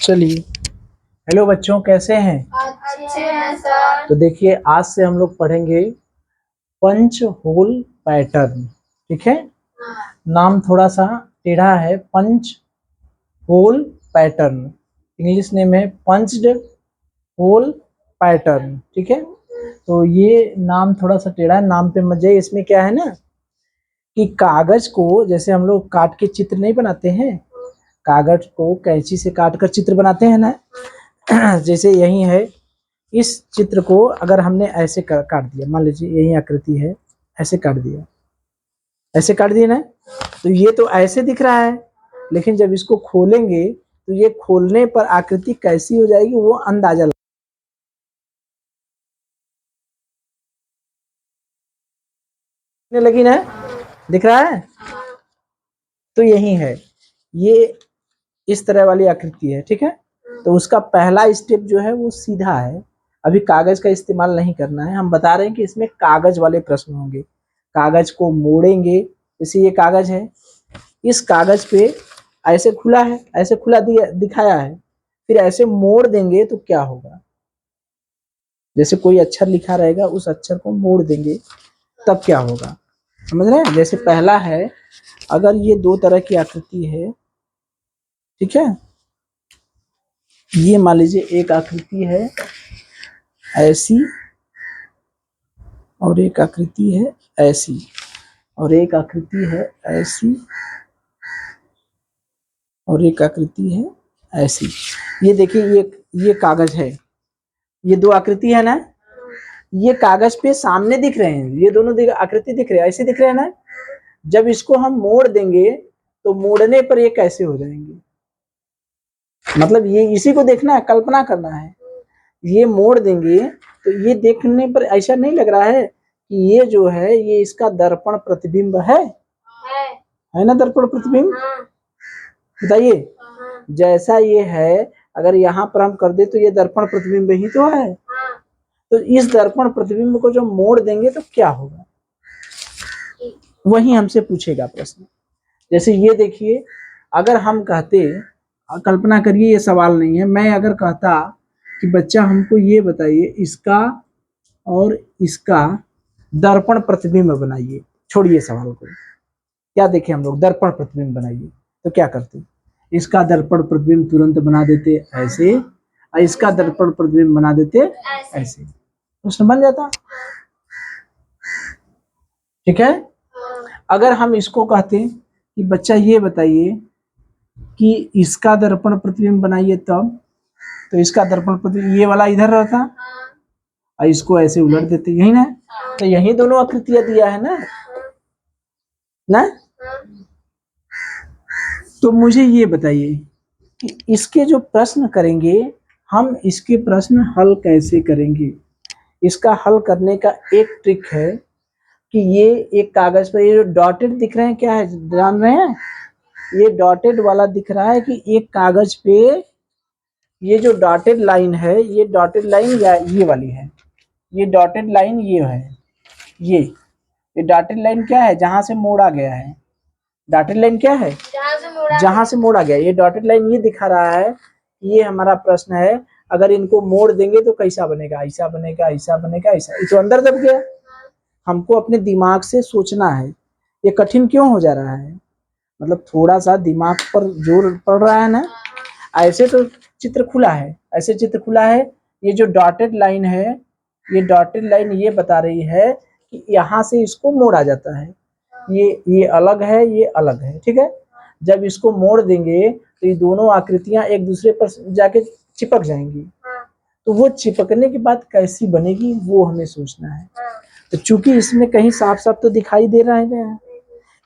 चलिए, हेलो बच्चों, कैसे हैं? अच्छे हैं सर। तो देखिए, आज से हम लोग पढ़ेंगे पंच होल पैटर्न। ठीक है, नाम थोड़ा सा टेढ़ा है, punch hole pattern. English name है पंच्ड होल पैटर्न। ठीक है, तो ये नाम थोड़ा सा टेढ़ा है, नाम पे मजे। इसमें क्या है ना कि कागज को जैसे हम लोग काट के चित्र नहीं बनाते हैं, कागज को कैंची से काट कर चित्र बनाते हैं ना, जैसे यही है। इस चित्र को अगर हमने ऐसे काट दिया, मान लीजिए यही आकृति है, ऐसे काट दिया, ऐसे काट दिया ना, तो ये तो ऐसे दिख रहा है, लेकिन जब इसको खोलेंगे तो ये खोलने पर आकृति कैसी हो जाएगी वो अंदाजा लगने लगी ना। दिख रहा है? तो यही है, ये इस तरह वाली आकृति है। ठीक है, तो उसका पहला स्टेप जो है वो सीधा है। अभी कागज का इस्तेमाल नहीं करना है, हम बता रहे हैं कि इसमें कागज वाले प्रश्न होंगे। कागज को मोड़ेंगे, जैसे ये कागज है, इस कागज पे ऐसे खुला है, ऐसे खुला दिखाया है, फिर ऐसे मोड़ देंगे तो क्या होगा। जैसे कोई अक्षर लिखा रहेगा, उस अक्षर को मोड़ देंगे तब क्या होगा, समझ रहे हैं? जैसे पहला है, अगर ये दो तरह की आकृति है, ठीक है, ये मान लीजिए एक आकृति है ऐसी, और एक आकृति है ऐसी, और एक आकृति है ऐसी, और एक आकृति है ऐसी। ये देखिए, ये कागज है, ये दो आकृति है ना, ये कागज पे सामने दिख रहे हैं, ये दोनों आकृति दिख रहे हैं, ऐसे दिख रहे हैं ना। जब इसको हम मोड़ देंगे तो मोड़ने पर ये कैसे हो जाएंगे, मतलब ये इसी को देखना है, कल्पना करना है। ये मोड़ देंगे तो ये देखने पर ऐसा नहीं लग रहा है कि ये जो है ये इसका दर्पण प्रतिबिंब है ना, दर्पण प्रतिबिंब। बताइए, जैसा ये है, अगर यहाँ पर हम कर दे तो ये दर्पण प्रतिबिंब ही तो है। तो इस दर्पण प्रतिबिंब को जो मोड़ देंगे तो क्या होगा, वही हमसे पूछेगा प्रश्न। जैसे ये देखिए, अगर हम कहते, कल्पना करिए, ये सवाल नहीं है, मैं अगर कहता कि बच्चा हमको ये बताइए इसका और इसका दर्पण प्रतिबिंब बनाइए, छोड़िए सवाल को, क्या देखें हम लोग, दर्पण प्रतिबिंब बनाइए, तो क्या करते? इसका दर्पण प्रतिबिंब तुरंत बना देते ऐसे, और इसका दर्पण प्रतिबिंब बना देते ऐसे, प्रश्न बन जाता। ठीक है, अगर हम इसको कहते कि बच्चा ये बताइए कि इसका दर्पण प्रतिबिंब बनाइए तब, तो इसका दर्पण प्रतिबिंब ये वाला इधर रहता, और इसको ऐसे उलट देते, यही ना, तो यही दोनों आकृतियां दिया है ना। तो मुझे ये बताइए कि इसके जो प्रश्न करेंगे, हम इसके प्रश्न हल कैसे करेंगे। इसका हल करने का एक ट्रिक है कि ये एक कागज पर ये जो डॉटेड दिख रहे हैं, क्या है जान रहे हैं? ये डॉटेड वाला दिख रहा है कि एक कागज पे ये जो डॉटेड लाइन है, ये डॉटेड लाइन या ये वाली है, ये डॉटेड लाइन ये है, ये डॉटेड लाइन क्या है, जहां से मोड़ा गया है। डॉटेड लाइन क्या है, जहां से मोड़ा गया। ये डॉटेड लाइन ये दिखा रहा है, ये हमारा प्रश्न है, अगर इनको मोड़ देंगे तो कैसा बनेगा, ऐसा बनेगा, ऐसा बनेगा, ऐसा। ये तो अंदर दब गया, हमको अपने दिमाग से सोचना है। ये कठिन क्यों हो जा रहा है, मतलब थोड़ा सा दिमाग पर जोर पड़ रहा है ना। ऐसे तो चित्र खुला है, ऐसे चित्र खुला है, ये जो डॉटेड लाइन है, ये डॉटेड लाइन ये बता रही है कि यहाँ से इसको मोड़ा जाता है, ये अलग है, ये अलग है। ठीक है, जब इसको मोड़ देंगे तो ये दोनों आकृतियां एक दूसरे पर जाके चिपक जाएंगी, तो वो चिपकने के बाद कैसी बनेगी वो हमें सोचना है। तो चूंकि इसमें कहीं साफ साफ तो दिखाई दे रहा है,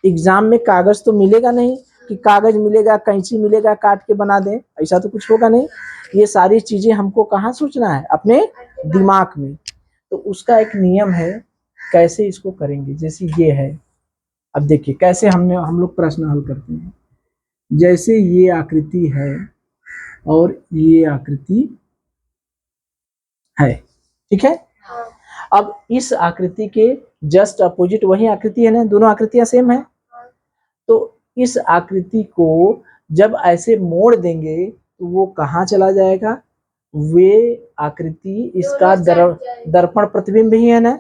एग्जाम में कागज तो मिलेगा नहीं कि कागज मिलेगा, कैंची मिलेगा, काट के बना दे, ऐसा तो कुछ होगा नहीं। ये सारी चीजें हमको कहाँ सोचना है, अपने दिमाग में। तो उसका एक नियम है, कैसे इसको करेंगे। जैसे ये है, अब देखिए कैसे हम लोग प्रश्न हल करते हैं। जैसे ये आकृति है और ये आकृति है, ठीक है, अब इस आकृति के जस्ट अपोजिट वही आकृति है ना, दोनों आकृतियां सेम है। तो इस आकृति को जब ऐसे मोड़ देंगे तो वो कहाँ चला जाएगा, वे आकृति इसका दर्पण प्रतिबिंब ही है ना,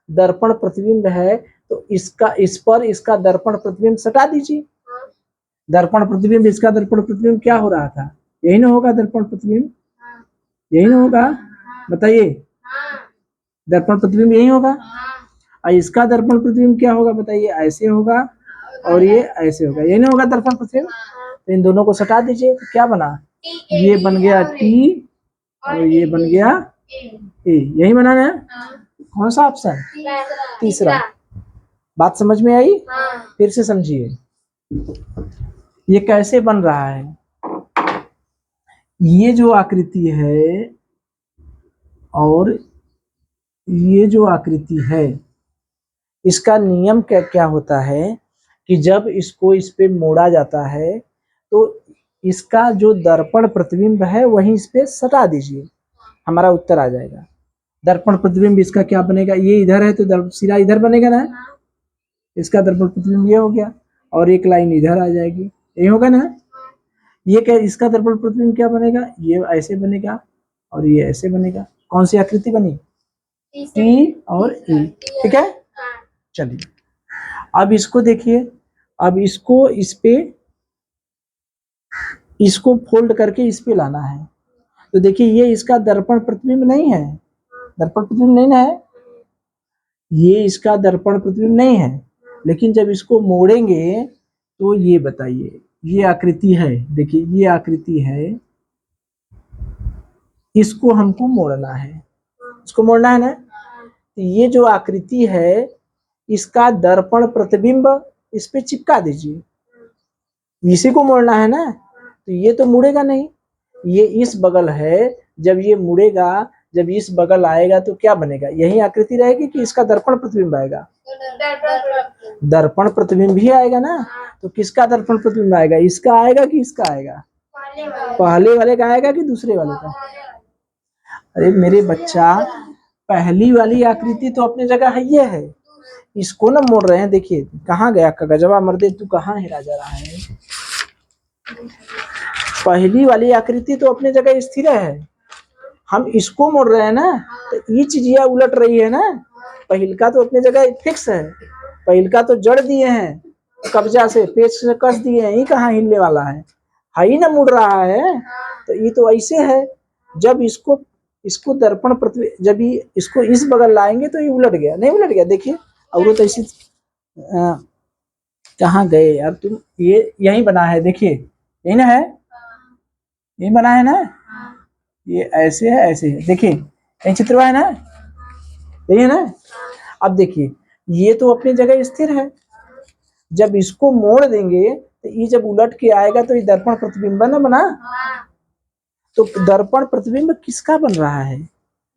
दर्पण प्रतिबिंब है तो इसका इस पर इसका दर्पण प्रतिबिंब सटा दीजिए। दर्पण प्रतिबिंब इसका दर्पण प्रतिबिंब क्या हो रहा था, यही ना होगा दर्पण प्रतिबिंब, यही ना होगा, बताइए दर्पण प्रतिबिंब यही होगा। और इसका दर्पण प्रतिबिंब क्या होगा बताइए, ऐसे होगा और ये ऐसे होगा, यही ना होगा दर्पण प्रतिबिंब। तो इन दोनों को सटा दीजिए तो क्या बना, ये बन गया टी और ये बन गया ए, यही बनाना है। कौन सा ऑप्शन, तीसरा। बात समझ में आई, फिर से समझिए ये कैसे बन रहा है। ये जो आकृति है और ये जो आकृति है, इसका नियम क्या क्या होता है कि जब इसको इस पे मोड़ा जाता है तो इसका जो दर्पण प्रतिबिंब है वहीं इस पे सटा दीजिए, हमारा उत्तर आ जाएगा। दर्पण प्रतिबिंब इसका क्या बनेगा, ये इधर है तो सिरा इधर बनेगा ना, इसका दर्पण प्रतिबिंब ये हो गया और एक लाइन इधर आ जाएगी, ये होगा ना। ये क्या, इसका दर्पण प्रतिबिंब क्या बनेगा, ये ऐसे बनेगा और ये ऐसे बनेगा। कौन सी आकृति बनी, टी और ई, ठीक है। चलिए अब इसको देखिए, अब इसको इस पे इसको फोल्ड करके इस पे लाना है। तो देखिए ये इसका दर्पण प्रतिबिंब नहीं है, दर्पण प्रतिबिंब नहीं ना है, ये इसका दर्पण प्रतिबिंब नहीं है। लेकिन जब इसको मोड़ेंगे तो ये बताइए, ये आकृति है, देखिए ये आकृति है, इसको हमको मोड़ना है, इसको मोड़ना है ना। तो ये जो आकृति है इसका दर्पण प्रतिबिंब इस पे चिपका दीजिए, इसी को मोड़ना है ना। तो ये तो मुड़ेगा नहीं, ये इस बगल है, जब ये मुड़ेगा, जब इस बगल आएगा तो क्या बनेगा, यही आकृति रहेगी कि इसका दर्पण प्रतिबिंब आएगा, दर्पण प्रतिबिंब भी आएगा ना। तो किसका दर्पण प्रतिबिंब आएगा, इसका आएगा कि इसका आएगा, पहले वाले का आएगा कि दूसरे वाले का। अरे मेरे बच्चा, पहली वाली आकृति तो अपनी जगह है, ये है, इसको ना मोड़ रहे हैं। देखिए कहाँ गया कागजवा, मर्दे तू कहाँ हेरा जा रहा है। पहली वाली आकृति तो अपनी जगह स्थिर है, हम इसको मोड़ रहे हैं ना, तो ये चीज यह उलट रही है ना। पहिलका तो अपनी जगह फिक्स है, पहिलका तो जड़ दिए हैं कब्जा से, पेच से कस दिए हैं, ये कहाँ हिलने वाला है ही ना मुड़ रहा है। तो ये तो ऐसे है, जब इसको दर्पण प्रतिबिंब, जब ये इसको इस बगल लाएंगे तो ये उलट गया, नहीं उलट गया, देखिए। और वो तो ऐसी कहाँ गए यार तुम, ये यही बना है, देखिए यही ना है, यही बना है ना, ये ऐसे है ऐसे है, देखिए यही चित्र है ना, यही है ना। अब देखिए ये तो अपनी जगह स्थिर है, जब इसको मोड़ देंगे तो ये जब उलट के आएगा तो ये दर्पण प्रतिबिंब ना बना। तो दर्पण प्रतिबिंब किसका बन रहा है,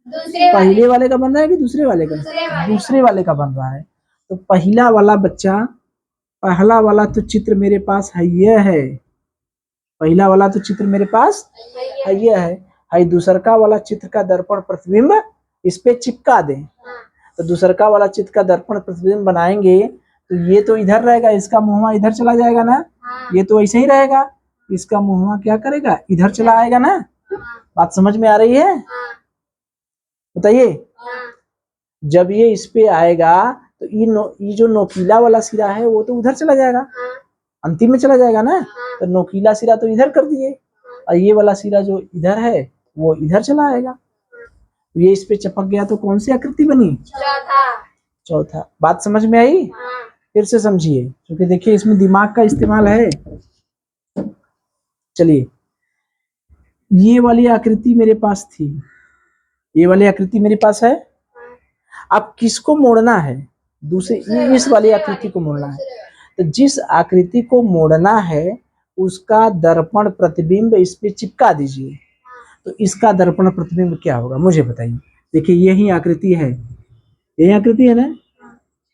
पहले वाले का बन रहा है कि दूसरे वाले का, दूसरे वाले का बन रहा है। तो पहला वाला बच्चा, पहला वाला तो चित्र मेरे पास है, ये है पहला वाला तो चित्र मेरे पास है, ये है दूसरका वाला चित्र का दर्पण प्रतिबिंब इस पे चिपका दें। तो दूसरका वाला चित्र का दर्पण प्रतिबिंब बनाएंगे तो ये तो इधर रहेगा, इसका मुंहवा इधर चला जाएगा ना, ये तो ऐसे ही रहेगा, इसका मुंहवा क्या करेगा, इधर चला आएगा ना। बात समझ में आ रही है, बताइए। जब ये इस पे आएगा तो ये जो नोकीला वाला सिरा है वो तो उधर चला जाएगा, अंतिम में चला जाएगा ना। तो नोकीला सिरा तो इधर कर दिए और ये वाला सिरा जो इधर है वो इधर चला आएगा, तो ये इस पे चिपक गया। तो कौन सी आकृति बनी, चौथा। बात समझ में आई, फिर से समझिए क्योंकि देखिए इसमें दिमाग का इस्तेमाल है। चलिए ये वाली आकृति मेरे पास थी, ये वाली आकृति मेरे पास है, अब किसको मोड़ना है, दूसरे इस वाली आकृति को मोड़ना है। तो जिस आकृति को मोड़ना है उसका दर्पण प्रतिबिंब इस पे चिपका दीजिए। तो इसका दर्पण प्रतिबिंब क्या होगा मुझे बताइए। देखिए यही आकृति है, यही आकृति है ना,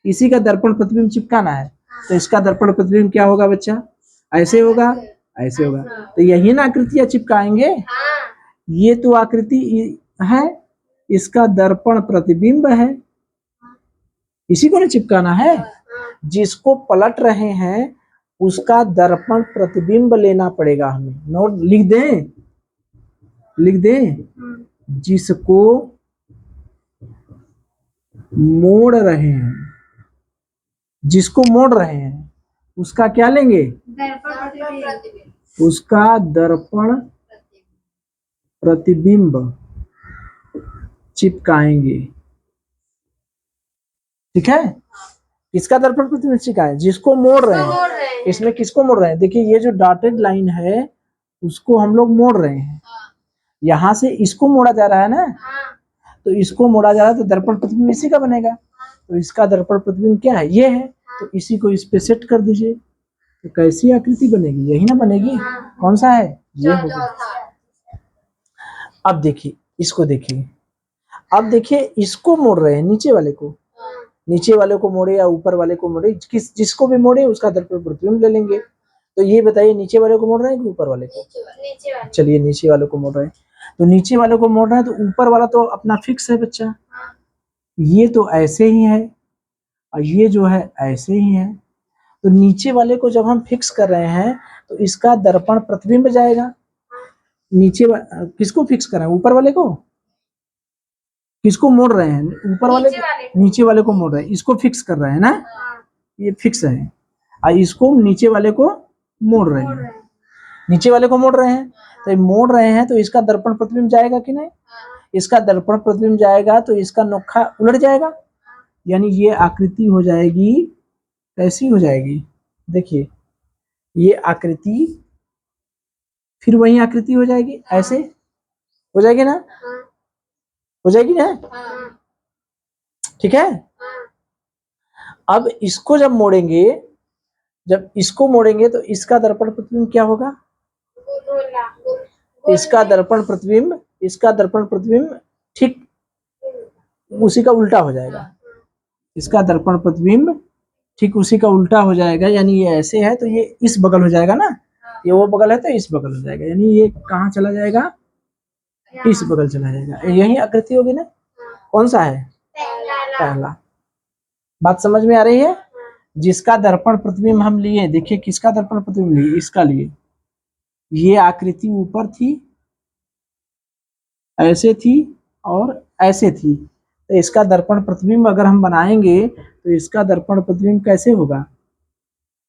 इसी का दर्पण प्रतिबिंब चिपकाना है। तो इसका दर्पण प्रतिबिंब क्या होगा बच्चा, ऐसे होगा, ऐसे होगा। तो यही ना आकृतियां चिपकाएंगे, ये तो आकृति है, इसका दर्पण प्रतिबिंब है, इसी को ना चिपकाना है। जिसको पलट रहे हैं उसका दर्पण प्रतिबिंब लेना पड़ेगा हमें। नोट लिख दें जिसको मोड़ रहे हैं, जिसको मोड़ रहे हैं उसका क्या लेंगे, उसका दर्पण प्रतिबिंब चिपकाएंगे। ठीक है, किसका दर्पण प्रतिबिंब चिपकाएं, जिसको मोड़ रहे हैं। इसमें किसको मोड़ रहे हैं, देखिए ये जो डॉटेड लाइन है उसको हम लोग मोड़ रहे हैं। यहां से इसको मोड़ा जा रहा है ना, तो इसको मोड़ा जा रहा है तो दर्पण प्रतिबिंब इसी का बनेगा। तो इसका दर्पण प्रतिबिंब क्या है, ये है। तो इसी को इस पे सेट कर दीजिए, तो कैसी आकृति बनेगी, यही ना बनेगी। कौन सा है, ये होगा। अब देखिए इसको, देखिए अब देखिए इसको मोड़ रहे हैं, नीचे वाले को, नीचे वाले को मोड़े या ऊपर वाले को मोड़े, जिसको भी मोड़े उसका दर्पण प्रतिबिंब ले लेंगे। तो ये बताइए नीचे वाले को मोड़ रहे हैं कि ऊपर वाले को, चलिए नीचे वाले को मोड़ रहे हैं। तो नीचे वाले को मोड़ रहे हैं तो ऊपर वाला तो अपना फिक्स है बच्चा, ये तो ऐसे ही है और ये जो है ऐसे ही है। तो नीचे वाले को जब हम फिक्स कर रहे हैं तो इसका दर्पण प्रतिबिंब जाएगा। किसको फिक्स कर रहे हैं, ऊपर वाले को, किसको मोड़ रहे हैं, ऊपर वाले, नीचे वाले को मोड़ रहे हैं, इसको फिक्स कर रहे हैं ना, ये फिक्स है। और इसको नीचे वाले को मोड़ रहे हैं, नीचे वाले को मोड़ रहे हैं। तो मोड़ रहे हैं तो इसका दर्पण प्रतिबिंब जाएगा कि नहीं, इसका दर्पण प्रतिबिंब जाएगा तो इसका नोखा उलट जाएगा, यानी ये आकृति हो जाएगी, कैसी हो जाएगी, देखिए ये आकृति फिर वही आकृति हो जाएगी, ऐसे हो जाएगी ना, हो जाएगी ना। ठीक है, अब इसको जब मोड़ेंगे, जब इसको मोड़ेंगे तो इसका दर्पण प्रतिबिंब क्या होगा, इसका दर्पण प्रतिबिंब, इसका दर्पण प्रतिबिंब ठीक उसी का उल्टा हो जाएगा, इसका दर्पण प्रतिबिंब ठीक उसी का उल्टा हो जाएगा। यानी ये ऐसे है तो ये इस बगल हो जाएगा ना, ये वो बगल है तो इस बगल हो जाएगा, यानी ये कहाँ चला जाएगा, इस बगल चला जाएगा। यही आकृति होगी ना। कौन सा है, पहला। बात समझ में आ रही है। जिसका दर्पण प्रतिबिंब हम लिए, देखिए किसका दर्पण प्रतिबिंब लिए, इसका लिए। ये आकृति ऊपर थी, ऐसे थी और ऐसे थी, तो इसका दर्पण प्रतिबिंब अगर हम बनाएंगे तो इसका दर्पण प्रतिबिंब कैसे होगा,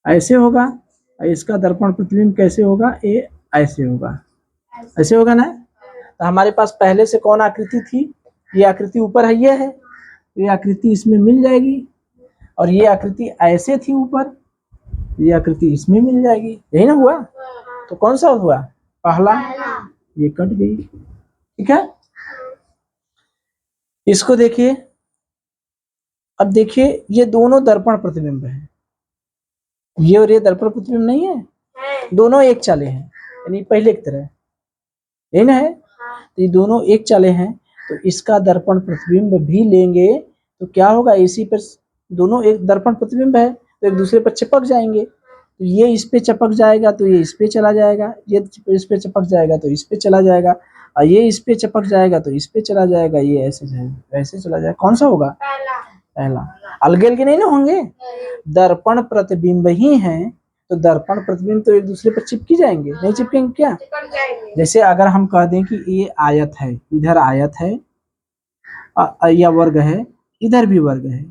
ऐसे होगा। इसका दर्पण प्रतिबिंब कैसे होगा, ये ऐसे होगा, ऐसे होगा ना। तो हमारे पास पहले से कौन आकृति थी, ये आकृति ऊपर है, ये है, ये आकृति इसमें मिल जाएगी। और ये आकृति ऐसे थी ऊपर, ये आकृति इसमें मिल जाएगी, यही ना हुआ। तो कौन सा हुआ, पहला, ये कट गई। ठीक है, इसको देखिए। अब देखिए ये दोनों दर्पण प्रतिबिंब है, ये और ये दर्पण प्रतिबिंब नहीं है, दोनों एक चाले हैं, यानी पहले की तरह, यही ना है। तो ये दोनों एक चाले हैं, तो इसका दर्पण प्रतिबिंब भी लेंगे तो क्या होगा, इसी पर दोनों एक दर्पण प्रतिबिंब है तो एक दूसरे पर चिपक जाएंगे। तो ये इस पे चिपक जाएगा तो ये इस पे चला जाएगा, ये इस पे चिपक जाएगा तो इस पे चला जाएगा, और ये इस पे चिपक जाएगा तो इस पे चला जाएगा, ये ऐसे जाएगा, ऐसे चला जाएगा। कौन सा होगा, पहला। अलग अलग नहीं ना होंगे, दर्पण प्रतिबिंब ही हैं, तो दर्पण प्रतिबिंब तो एक दूसरे पर चिपकी जाएंगे, नहीं चिपकेंगे क्या। जैसे अगर हम कह दें कि ये आयत है, इधर आयत है या वर्ग है, इधर भी वर्ग है,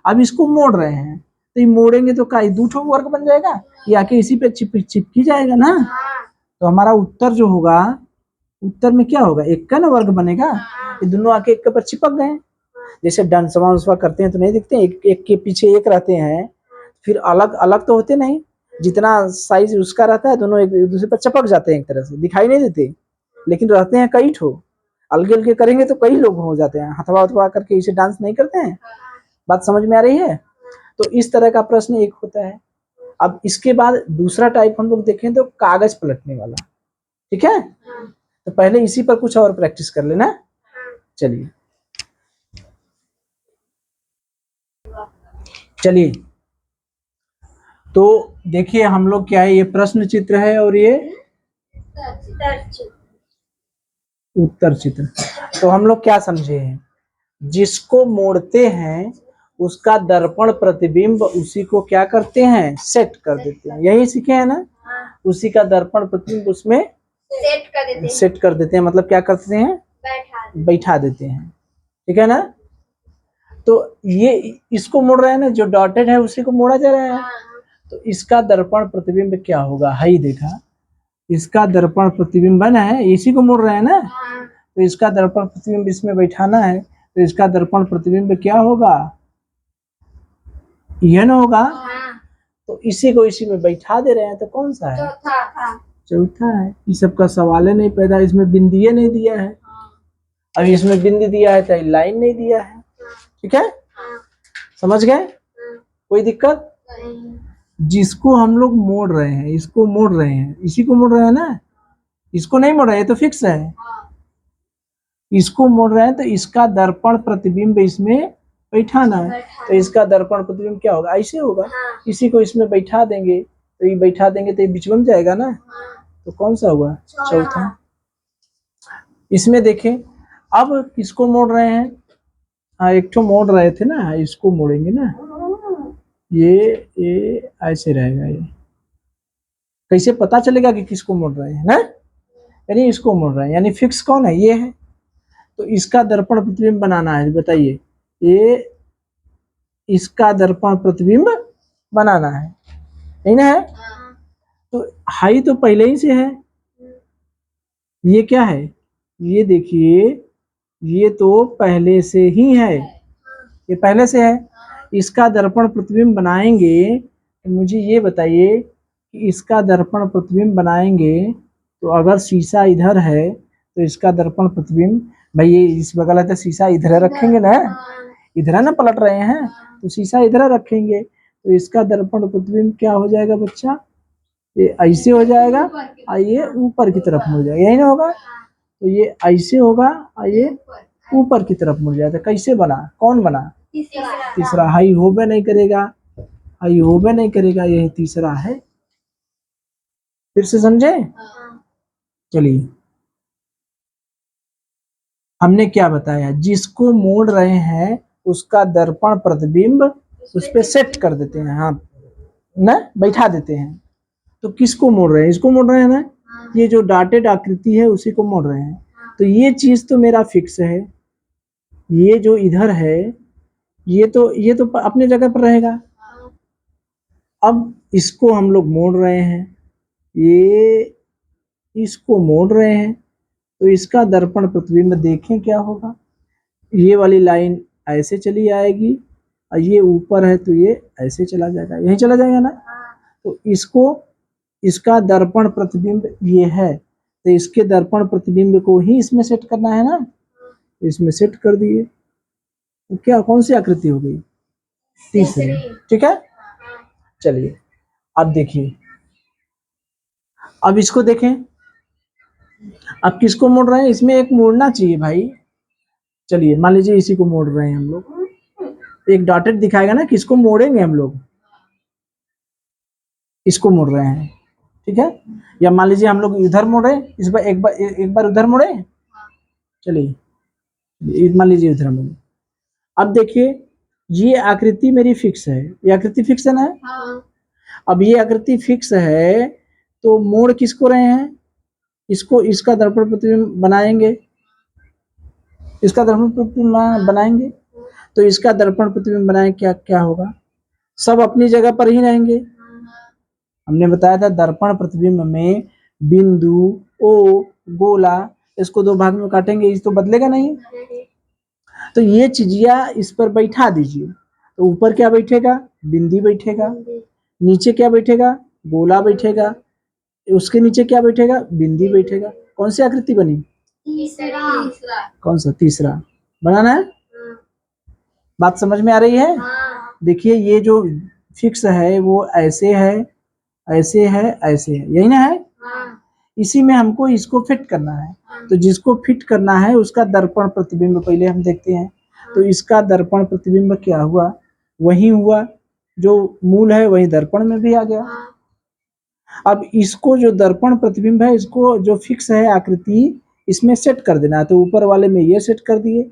अब इसको मोड़ रहे हैं तो ये मोड़ेंगे तो क्या दो ठो वर्ग बन जाएगा, ये आके इसी पे चिपकी जाएगा ना। तो हमारा उत्तर जो होगा, उत्तर में क्या होगा, एक का ना वर्ग बनेगा, ये दोनों आके एक के पर चिपक गए। जैसे डंसवा उंसवा करते हैं तो नहीं दिखते, एक के पीछे एक रहते हैं, फिर अलग अलग तो होते नहीं, जितना साइज उसका रहता है दोनों एक दूसरे पर चिपक जाते हैं, एक तरह से दिखाई नहीं देते, लेकिन रहते हैं कई ठो। अलगे अलगे करेंगे तो कई लोग हो जाते हैं, हथवा उथवा करके इसे डांस नहीं करते हैं। बात समझ में आ रही है। तो इस तरह का प्रश्न एक होता है। अब इसके बाद दूसरा टाइप हम लोग देखें तो कागज पलटने वाला। ठीक है, तो पहले इसी पर कुछ और प्रैक्टिस कर लेना। चलिए चलिए, तो देखिए हम लोग क्या है, ये प्रश्न चित्र है और ये उत्तर चित्र। तो हम लोग क्या समझे हैं, जिसको मोड़ते हैं उसका दर्पण प्रतिबिंब उसी को क्या करते हैं, सेट कर देते हैं। यही सीखे हैं ना, उसी का दर्पण प्रतिबिंब उसमें सेट कर देते हैं, मतलब क्या करते हैं, बैठा देते हैं। ठीक है ना। तो ये इसको मोड़ रहे हैं ना, जो डॉटेड है उसी को मोड़ा जा रहा है। तो इसका दर्पण प्रतिबिंब क्या होगा, हाई देखा, इसका दर्पण प्रतिबिंब बना है, इसी को मोड़ रहे हैं ना, तो इसका दर्पण प्रतिबिंब इसमें बैठाना है, तो इसका दर्पण प्रतिबिंब क्या होगा, यह ना होगा। तो इसी को इसी में बैठा दे रहे हैं, तो कौन सा है, चौथा है। इस सब का सवाल नहीं पैदा, इसमें बिंदीए नहीं दिया है, अभी इसमें बिंदी दिया है तो लाइन नहीं दिया है। ठीक है, समझ गए, कोई दिक्कत। जिसको हम लोग मोड़ रहे हैं, इसको मोड़ रहे हैं, इसी को मोड़ रहे हैं ना, इसको नहीं मोड़ रहे हैं, तो फिक्स है। इसको मोड़ रहे हैं तो इसका दर्पण प्रतिबिंब इसमें बैठाना है, तो इसका दर्पण प्रतिबिंब क्या होगा, ऐसे होगा। इसी को इसमें बैठा देंगे, तो ये बैठा देंगे तो ये बीच में जाएगा ना, तो कौन सा हुआ, चौथा। इसमें देखें, अब किसको मोड़ रहे हैं, हाँ एक तो मोड़ रहे थे ना, इसको मोड़ेंगे ना, ये ऐसे रहेगा। ये कैसे पता चलेगा कि किसको मोड़ रहे हैं ना, यानी इसको मोड़ रहे हैं, यानी फिक्स कौन है, ये है। तो इसका दर्पण प्रतिबिंब बनाना है, बताइए, ये इसका दर्पण प्रतिबिंब बनाना है, नहीं ना है। तो हाई तो पहले ही से है, ये क्या है, ये देखिए, ये तो पहले से ही है, ये पहले से है। इसका दर्पण प्रतिबिंब बनाएंगे, तो मुझे ये बताइए कि इसका दर्पण प्रतिबिंब बनाएंगे, तो अगर शीशा इधर है तो इसका दर्पण प्रतिबिंब, भाई ये इस बगल है तो शीशा इधर रखेंगे ना, इधर ना पलट रहे हैं, तो शीशा इधर रखेंगे, तो इसका दर्पण प्रतिबिंब क्या हो जाएगा बच्चा, ये ऐसे हो जाएगा और ये ऊपर की तरफ मुड़ जाएगा, यही ना होगा। तो ये ऐसे होगा और ये ऊपर की तरफ मुड़ जाएगा। कैसे बना, कौन बना, तीसरा। हाई होबे नहीं करेगा, हाई होबे नहीं करेगा, यही तीसरा है। फिर से समझे, चलिए हमने क्या बताया, जिसको मोड़ रहे हैं उसका दर्पण प्रतिबिंब उस पे सेट कर देते हैं, हाँ ना, बैठा देते हैं। तो किसको मोड़ रहे हैं, इसको मोड़ रहे हैं ना, ये जो डॉटेड आकृति है उसी को मोड़ रहे हैं। तो ये चीज तो मेरा फिक्स है, ये जो इधर है ये तो अपने जगह पर रहेगा। अब इसको हम लोग मोड़ रहे हैं, ये इसको मोड़ रहे हैं, तो इसका दर्पण प्रतिबिंब देखें क्या होगा, ये वाली लाइन ऐसे चली आएगी और ये ऊपर है तो ये ऐसे चला जाएगा, यही चला जाएगा ना। तो इसको, इसका दर्पण प्रतिबिंब ये है, तो इसके दर्पण प्रतिबिंब को ही इसमें सेट करना है ना, तो इसमें सेट कर दिए। तो क्या, कौन सी आकृति हो गई, तीसरी। ठीक है, चलिए अब देखिए, अब इसको देखें, अब किसको मोड़ रहे हैं, इसमें एक मोड़ना चाहिए भाई। चलिए मान लीजिए इसी को मोड़ रहे हैं हम लोग, एक डॉटेड दिखाएगा ना, किसको मोड़ेंगे हम लोग, इसको मोड़ रहे हैं। ठीक है, या मान लीजिए हम लोग इधर मोड़े, इस बार एक बार उधर मोड़े, चलिए मान लीजिए इधर मोड़े। अब देखिए ये आकृति मेरी फिक्स है, ये आकृति फिक्स है ना। अब ये आकृति फिक्स है तो मोड़ किसको रहे हैं, इसको, इसका दर्पण प्रतिबिंब बनाएंगे, इसका दर्पण प्रतिबिंब बनाएंगे, तो इसका दर्पण प्रतिबिंब बनाए क्या क्या होगा, सब अपनी जगह पर ही रहेंगे। हमने बताया था दर्पण प्रतिबिंब में बिंदु, ओ, गोला, इसको दो भाग में काटेंगे, इस तो बदलेगा नहीं। तो ये चीजिया इस पर बैठा दीजिए, तो ऊपर क्या बैठेगा, बिंदी बैठेगा, नीचे क्या बैठेगा, गोला बैठेगा, उसके नीचे क्या बैठेगा, बिंदी बैठेगा। कौन सी आकृति बनी, तीसरा। कौन सा, तीसरा बनाना है। बात समझ में आ रही है। देखिए ये जो फिक्स है वो ऐसे है, ऐसे है, ऐसे है, यही ना है। इसी में हमको इसको फिट करना है, तो जिसको फिट करना है उसका दर्पण प्रतिबिंब पहले हम देखते हैं। तो इसका दर्पण प्रतिबिंब क्या हुआ, वही हुआ, जो मूल है वही दर्पण में भी आ गया। अब इसको जो दर्पण प्रतिबिंब है, इसको जो फिक्स है आकृति, इसमें सेट कर देना है। तो ऊपर वाले में ये सेट कर दिए,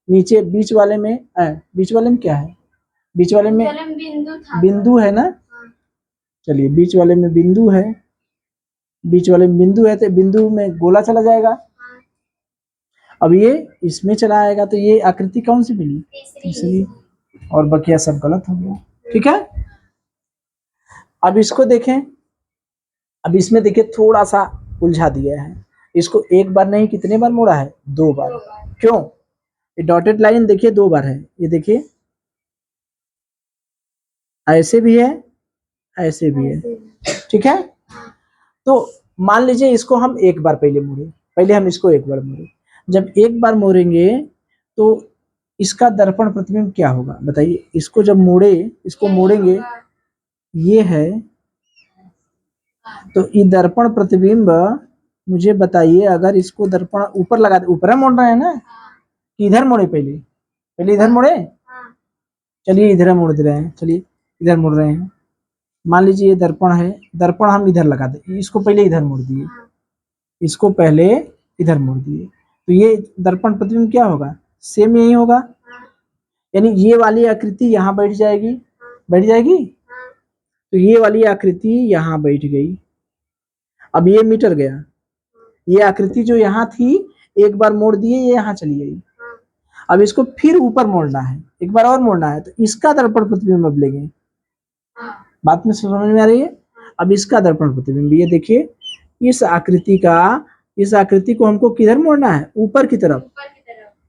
नीचे बीच वाले में क्या है, बीच वाले में कलम बिंदु था। बिंदु है ना, हाँ। चलिए बीच वाले में बिंदु है, बीच वाले में बिंदु है तो बिंदु में गोला चला जाएगा। हाँ। अब ये इसमें चला आएगा तो ये आकृति कौन सी मिली? तीसरी। और बकिया सब गलत हो गया। ठीक है, अब इसको देखें, अब इसमें देखिए थोड़ा सा उलझा दिया है, इसको एक बार नहीं कितने बार मोड़ा है? 2 बार। क्यों? ये डॉटेड लाइन देखिए 2 बार है, ये देखिए ऐसे भी है ऐसे भी है। ठीक है, तो मान लीजिए इसको हम एक बार पहले मोड़े, पहले हम इसको एक बार मोड़े, जब एक बार मोड़ेंगे तो इसका दर्पण प्रतिबिंब क्या होगा बताइए? इसको जब मोड़े, इसको मोड़ेंगे, ये है तो ये दर्पण प्रतिबिंब, मुझे बताइए अगर इसको दर्पण ऊपर लगा दे, ऊपर मोड़ रहे हैं ना कि इधर मोड़े? पहले पहले इधर मोड़े, चलिए इधर मोड़ दे रहे हैं, चलिए इधर मोड़ रहे हैं। मान लीजिए ये दर्पण है, दर्पण हम इधर लगा दे, इसको पहले इधर मोड़ दिए, इसको पहले इधर मोड़ दिए, तो ये दर्पण प्रतिबिंब क्या होगा? सेम यही होगा, यानी ये वाली आकृति यहाँ बैठ जाएगी, बैठ जाएगी, तो ये वाली आकृति यहाँ बैठ गई। अब ये मीटर गया, ये आकृति जो यहाँ थी एक बार मोड़ दिए, ये यहाँ चली गई। अब इसको फिर ऊपर मोड़ना है, एक बार और मोड़ना है, तो इसका दर्पण प्रतिबिंब अब लेंगे। बात में समझ में आ रही है? अब इसका दर्पण प्रतिबिंब, ये देखिए इस आकृति का, इस आकृति को हमको किधर मोड़ना है? ऊपर की तरफ।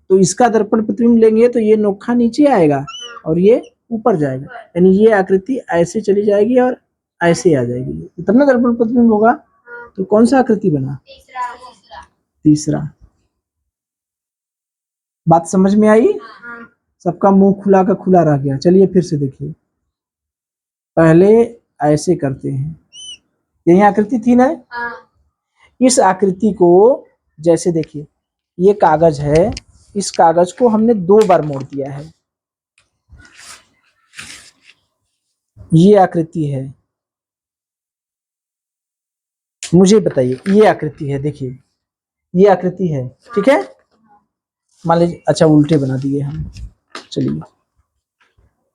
तो इसका दर्पण प्रतिबिंब लेंगे तो ये नोखा नीचे आएगा और ये ऊपर जाएगा, यानी ये आकृति ऐसे चली जाएगी और ऐसे आ जाएगी, तब ना दर्पण प्रतिबिंब होगा। तो कौन सा आकृति बना? तीसरा। बात समझ में आई? सबका मुंह खुला का खुला रह गया। चलिए फिर से देखिए, पहले ऐसे करते हैं, यही आकृति थी ना, इस आकृति को जैसे देखिए ये कागज है, इस कागज को हमने 2 बार मोड़ दिया है, ये आकृति है, मुझे बताइए ये आकृति है, देखिए ये आकृति है। ठीक है, मान लीजिए, अच्छा उल्टे बना दिए हम, चलिए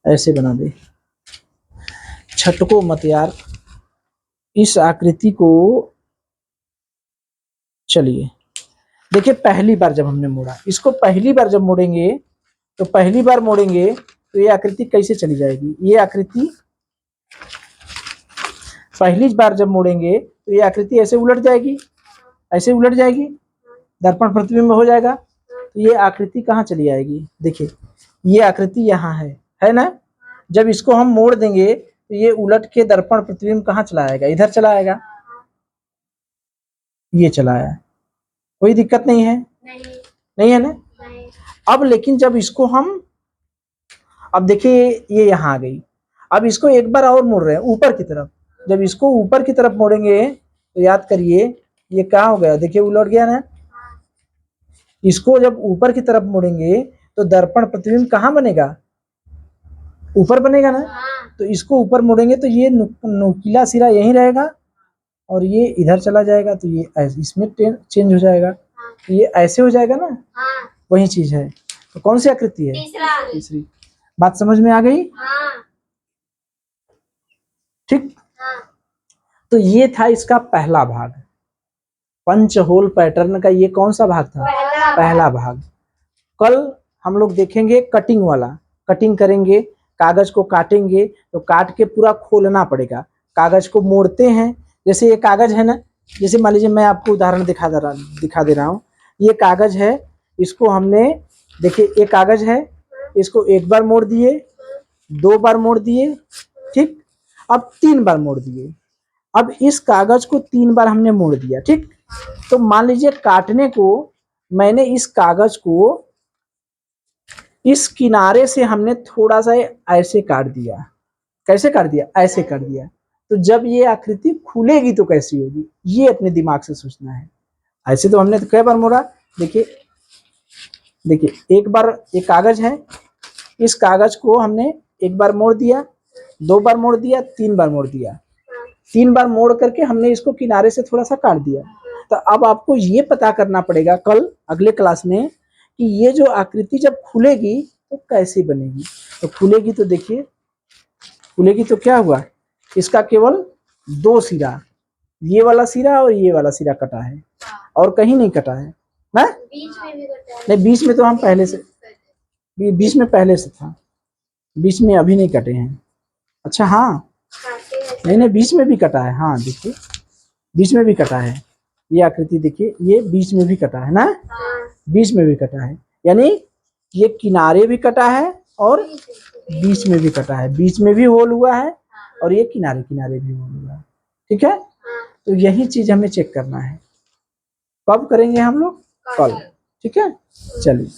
ऐसे बना दे, छटको मत यार, इस आकृति को, चलिए देखिए पहली बार जब हमने मोड़ा, इसको पहली बार जब मोड़ेंगे तो पहली बार मोड़ेंगे तो ये आकृति कैसे चली जाएगी? ये आकृति पहली बार जब मोड़ेंगे तो ये आकृति ऐसे उलट जाएगी, ऐसे उलट जाएगी, दर्पण प्रतिबिंब हो जाएगा, तो ये आकृति कहाँ चली आएगी? देखिए ये आकृति यहाँ है ना, जब इसको हम मोड़ देंगे तो ये उलट के दर्पण प्रतिबिंब कहाँ चला आएगा? इधर चला आएगा, ये चला आया, कोई दिक्कत नहीं है? नहीं है ना? नहीं। अब लेकिन जब इसको हम, अब देखिए ये यहाँ आ गई, अब इसको एक बार और मोड़ रहे हैं ऊपर की तरफ, जब इसको ऊपर की तरफ मोड़ेंगे तो याद करिए ये क्या हो गया? देखिए उलट गया ना, इसको जब ऊपर की तरफ मोड़ेंगे तो दर्पण प्रतिबिंब कहाँ बनेगा? ऊपर बनेगा ना, तो इसको ऊपर मोड़ेंगे तो ये नुकीला सिरा यहीं रहेगा और ये इधर चला जाएगा, तो ये इसमें चेंज हो जाएगा, तो ये ऐसे हो जाएगा ना, वही चीज है। तो कौन सी आकृति है? तीसरी। बात समझ में आ गई? ठीक, तो ये था इसका पहला भाग, पंच होल पैटर्न का। ये कौन सा भाग था? पहला भाग। कल हम लोग देखेंगे कटिंग वाला, कटिंग करेंगे, कागज को काटेंगे तो काट के पूरा खोलना पड़ेगा, कागज को मोड़ते हैं, जैसे ये कागज है ना, जैसे मान लीजिए मैं आपको उदाहरण दिखा दे रहा हूँ, ये कागज है, इसको हमने, देखिए ये कागज है, इसको एक बार मोड़ दिए, 2 बार मोड़ दिए, ठीक, अब 3 बार मोड़ दिए, अब इस कागज को 3 बार हमने मोड़ दिया, ठीक। तो मान लीजिए काटने को मैंने इस कागज को इस किनारे से हमने थोड़ा सा ऐसे काट दिया, कैसे काट दिया? ऐसे काट दिया, तो जब ये आकृति खुलेगी तो कैसी होगी, ये अपने दिमाग से सोचना है। ऐसे तो हमने तो कई बार मोड़ा, देखिए देखिए एक बार ये कागज है, इस कागज को हमने एक बार मोड़ दिया, 2 बार मोड़ दिया, 3 बार मोड़ दिया, 3 बार मोड़ करके हमने इसको किनारे से थोड़ा सा काट दिया। तो अब आपको ये पता करना पड़ेगा कल अगले क्लास में कि ये जो आकृति जब खुलेगी वो कैसे बनेगी? तो खुलेगी तो देखिए, खुलेगी तो क्या हुआ, इसका केवल 2 सिरा, ये वाला सिरा और ये वाला सिरा कटा है और कहीं नहीं कटा है ना? बीच में भी कटा है। नहीं, बीच में तो हम पहले से, बीच में पहले से था, बीच में अभी नहीं कटे हैं। अच्छा हाँ, काटे हैं। नहीं नहीं, बीच में भी कटा है, हाँ देखिए बीच में भी कटा है, ये आकृति देखिए, ये बीच में भी कटा है ना, हाँ। बीच में भी कटा है, यानी ये किनारे भी कटा है और बीच में भी कटा है, बीच में भी होल हुआ है और ये किनारे किनारे भी होल हुआ है। ठीक है, हाँ। तो यही चीज हमें चेक करना है। कब करेंगे हम लोग? कल। ठीक है, चलिए।